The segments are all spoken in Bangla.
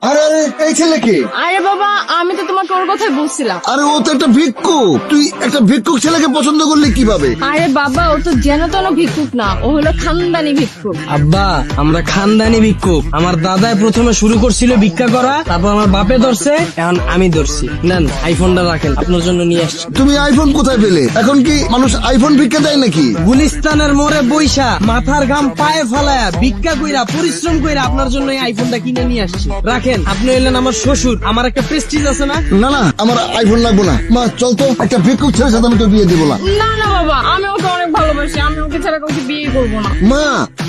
আরে আরে এই ছেলে কে? আরে বাবা, আমি তো তোমাকে ওর কথাই বলছিলাম। আরে ও তো একটা ভিক্ষুক, তুই একটা ভিক্ষুক ছেলেকে পছন্দ করলি কিভাবে? আরে বাবা, ও তো যেন তেন ভিক্ষুক না, ও হলো খানদানি ভিক্ষুক। আব্বা, আমরা খানদানি ভিক্ষুক। আমার দাদাই প্রথমে শুরু করছিল ভিক্ষা করা, তারপর আমার বাপে ধরছে, এখন আমি ধরছি। নেন, আইফোনটা রাখেন, আপনার জন্য নিয়ে আসছি। তুমি আইফোন কোথায় পেলে? এখন কি মানুষ আইফোন ভিক্ষা দেয় নাকি? গুলিস্তানের মোড়ে বইসা মাথার ঘাম পায়ে ফালায়া ভিক্ষা কইরা পরিশ্রম কইরা আপনার জন্য এই আইফোনটা কিনে নিয়ে আসছি। রাখেন, আপনি হইলেন আমার শ্বশুর, আমার একটা প্রেস্টিজ আছে না? না না, আমার আইফোন লাগবো না। মা চল তো, একটা ভিক্ষুক ছেলের সাথে আমি তো বিয়ে দেবো না। না না বাবা, আমি ওকে অনেক ভালোবাসি, আমি ওকে ছাড়া কাউকে বিয়ে করবো না। মা,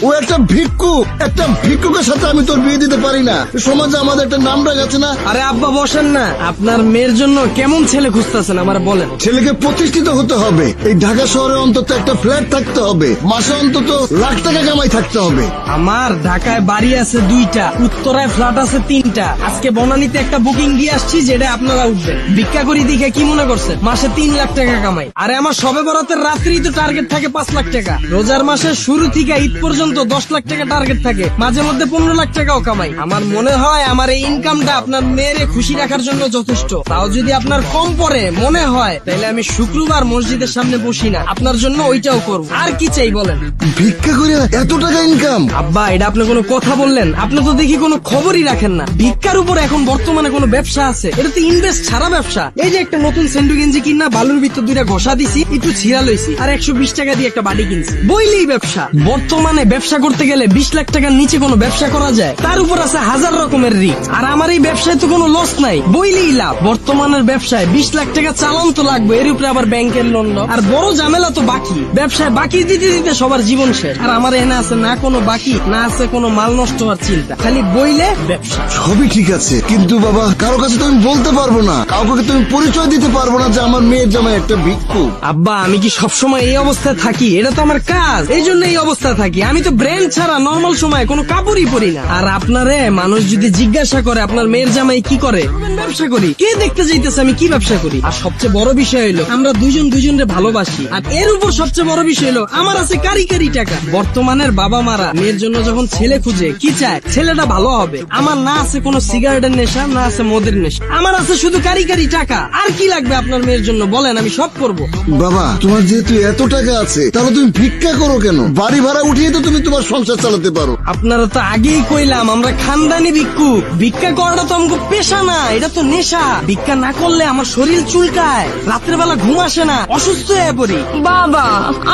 ও একটা ভিক্ষুক, একটা ভিক্ষুকের সাথে আমি তোর বিয়ে দিতে পারি না। সমাজে আমাদের একটা নাম ডাক আছে না? আরে আব্বা বসেন না, আপনার মেয়ের জন্য কেমন ছেলে খুঁজতেছেন আমার বলেন। ছেলেকে প্রতিষ্ঠিত হতে হবে, এই ঢাকা শহরে অন্তত একটা ফ্ল্যাট থাকতে হবে, মাসে অন্তত লাখ টাকা কামাই থাকতে হবে। আমার ঢাকায় বাড়ি আছে 2টা, উত্তরায় ফ্ল্যাট আছে 3টা। আজকে বনানীতে একটা বুকিং দিয়ে আসছি, যেটা আপনারা উঠবেন। ভিক্ষা করি দেখে কি মনে করছেন মাসে 3 লাখ টাকা কামাই? আরে আমার সবে বরাতের রাত্রি তো টার্গেট থাকে 5 লাখ টাকা। রোজার মাসের শুরু থেকে ঈদ পর্যন্ত 10 লাখ টাকা টার্গেট থাকে, মাঝে মধ্যে 15 লাখ টাকাও কামাই। আমার মনে হয় আমার এই ইনকামটা আপনার মেয়েরে খুশি রাখার জন্য যথেষ্ট। তাও যদি আপনার কম পড়ে মনে হয়, তাহলে আমি শুক্রবার মসজিদের সামনে বসি না, আপনার জন্য ওইটাও করব। আর কি চাই বলেন? ভিক্ষা করে এত টাকা ইনকাম? আব্বা, এটা আপনি কোনো কথা বললেন? আপনি তো দেখি কোনো খবরই রাখেন না। ভিক্ষার উপর এখন বর্তমানে কোনো ব্যবসা আছে? এটা তো ইনভেস্ট ছাড়া ব্যবসা। এই যে একটা নতুন সেন্ডু গেঞ্জি কিনা বালুর ভিতর 2টা ঘষা দিছি, একটু ছিঁড়া লইছি, আর 120 টাকা দিয়ে একটা বাড়ি কিনছি, বইলেই ব্যবসা। বর্তমানে ব্যবসা করতে গেলে 20 লাখ টাকার নিচে কোনো ব্যবসা করা যায়? তার উপর আছে 1000 রকমের রিস্ক। আর আমার এই ব্যবসায় তো কোনো লস নাই, বইলেই লাভ। বর্তমানের ব্যবসায় 20 লাখ টাকা চালান তো লাগবে, এর উপরে আবার ব্যাংকের লোন। আর বড় ঝামেলা তো বাকি। ব্যবসায় বাকি দিতে দিতে সবার জীবন শেষ। আর আমার এখানে আছে না কোনো বাকি, না আছে কোনো মাল নষ্ট হওয়ার চিন্তা, খালি বইলে ব্যবসা। সবই ঠিক আছে, কিন্তু বাবা কারো কাছে তো আমি বলতে পারবো না, কাউকে তুমি পরিচয় দিতে পারবো না যে আমার মেয়ের জামাই একটা ভিক্ষুক। আব্বা, আমি কি সবসময় এই অবস্থায় থাকি? এটা তো আমার কাজ, এই জন্য এই অবস্থায় থাকি। আমি তো ব্র্যান্ড ছাড়া নর্মাল সময় কোনো কাপড়ই পরি না। আর আপনারে মানুষ যদি জিজ্ঞাসা করে আপনার মেয়ের জামাই কি করে, বলবেন ব্যবসা করি। কে দেখতে যাইতেছে আমি কি ব্যবসা করি? আর সবচেয়ে বড় বিষয় হলো আমরা দুইজন দুইজনরে ভালোবাসি। আর এর উপর সবচেয়ে বড় বিষয় হলো আমার আছে কারি কারি টাকা। বর্তমানের বাবা মারা মেয়ের জন্য যখন ছেলে খুঁজে কি চায়? ছেলেটা ভালো হবে। আমার না আছে কোনো সিগারেটের নেশা, না আছে মদের নেশা, আমার আছে শুধু কারি কারি টাকা। আর কি লাগবে আপনার মেয়ের জন্য বলেন, আমি সব করব। বাবা, তোমার যেহেতু এত টাকা আছে, তাহলে তুমি ভিক্ষা করো কেন? বাড়ি ভাড়া উঠিয়ে তো তুমি তোমার সংসার চালাতে পারো। আপনারা তো আগেই কইলাম আমরা খানদানি ভিক্ষুক। ভিক্ষা করাটা তো আমাকে পেশা না, এটা তো নেশা। ভিক্ষা না করলে আমার শরীর চুলকায়, রাত্রের বেলা ঘুম আসে না, অসুস্থ হয়ে পড়ি। বাবা,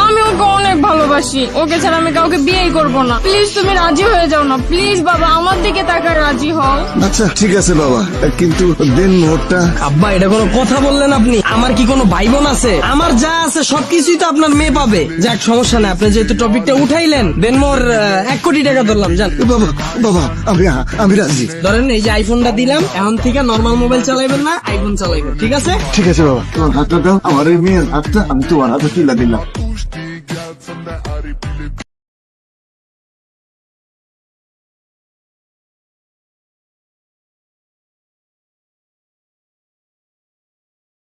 আমি ওকে অনেক ভালোবাসি, ওকে ছাড়া আমি কাউকে বিয়েই করবো না। প্লিজ তুমি রাজি হয়ে যাও না, প্লিজ বাবা, আমার দিকে তাকায় রাজি হও। আচ্ছা ঠিক আছে বাবা, কিন্তু দেন মোহরটা। আব্বা, এটা কোনো কথা বললেন আপনি? আমার কি কোনো ভাই বোন আছে? আমার যা আছে সবকিছুই তো আপনার মেয়ে পাবে। যাক, সমস্যা না, আপনি যেহেতু টপিকটা উঠাইলেন, দেন মোর 1 কোটি টাকা ধরলাম, জান। বাবা বাবা, আমি রাজি। ধরেন এই যে আইফোনটা দিলাম, এখন থেকে নর্মাল মোবাইল চালাইবেন না, আইফোন চালাইবেন, ঠিক আছে? ঠিক আছে বাবা, তোমার হাতটা দাও, আমার এই মেয়ের হাতটা আমি তোমার হাতে তুলে দিলাম।